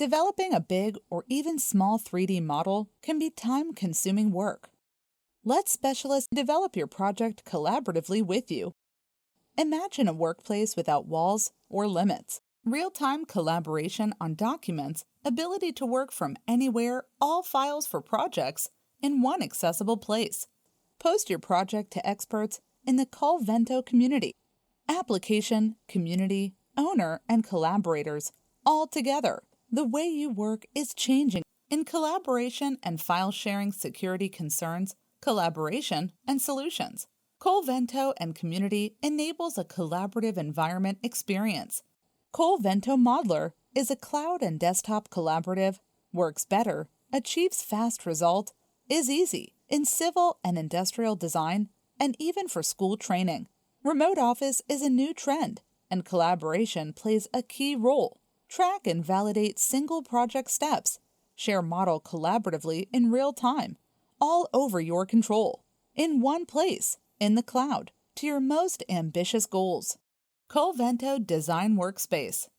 Developing a big or even small 3D model can be time-consuming work. Let specialists develop your project collaboratively with you. Imagine a workplace without walls or limits. Real-time collaboration on documents, ability to work from anywhere, all files for projects in one accessible place. Post your project to experts in the Colvento community. Application, community, owner, and collaborators all together. The way you work is changing. In collaboration and file sharing security concerns, collaboration and solutions. Colvento and Community enables a collaborative environment experience. Colvento Modeler is a cloud and desktop collaborative, works better, achieves fast result, is easy in civil and industrial design, and even for school training. Remote office is a new trend, and collaboration plays a key role. Track and validate single project steps. Share model collaboratively in real time, all over your control, in one place, in the cloud, to your most ambitious goals. Colvento Design Workspace.